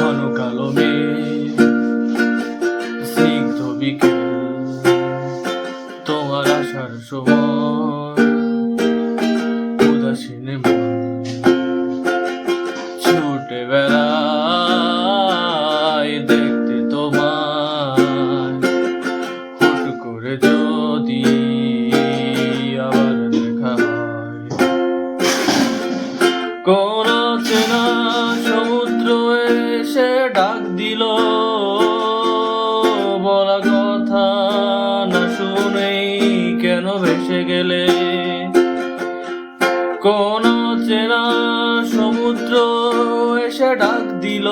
ঘন কালো মেঘ, স্নিগ্ধ বিকেল, তোমার আসার সময় উদাসীন মন ছুটে বেড়ায় দেখতে তোমায়। হুট করে যদি আবার দেখা হয়, কোন চেনা সমুদ্র এসে ডাক দিল, বলা কথা না শুনেই কেন ভেসে গেলে। কোন চেনা সমুদ্র এসে ডাক দিল,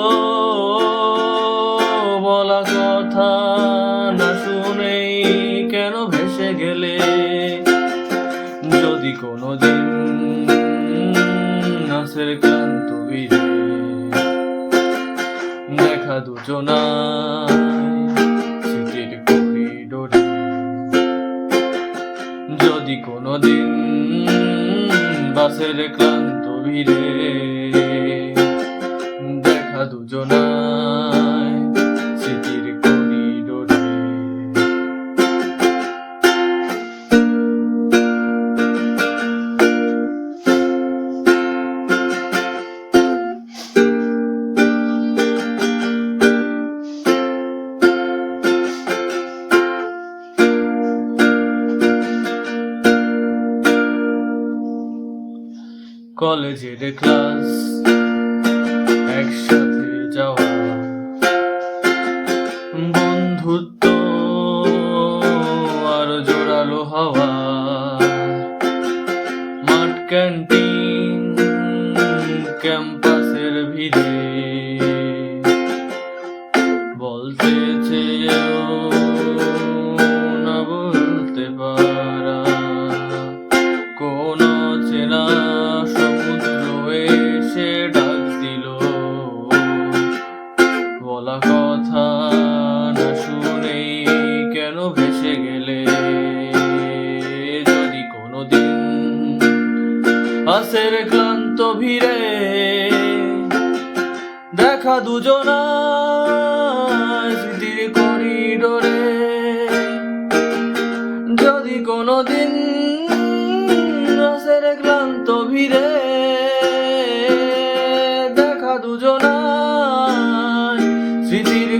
বলা কথা না শুনেই কেন ভেসে গেলে। যদি কোনোদিন নাসের ক্লান্ত ভিড়ে দেখা দুজনায় স্মৃতির করিডোরে, যদি কোনোদিন বাসের ক্লান্ত ভিড়ে দেখা দুজনায় স্মৃতির করিডোরে। কলেজের ক্লাস একসাথে যাওয়া, বন্ধুত্ব আর জোরালো হাওয়া, মাঠ ক্যান্টিন ক্যাম্পাসের ভিড়ে, বলতে চেয়েও না বলতে পারা, কোন চেনা সমুদ্র এসে ডাক দিল, বলা কথা না শুনেই কেন ভেসে গেলে। যদি কোনোদিন বাসের ক্লান্ত ভিড়ে দেখা দুজনায় স্মৃতির করিডোরে, যদি কোনোদিন বাসের ক্লান্ত ভিড়ে দেখা দুজনায় স্মৃতির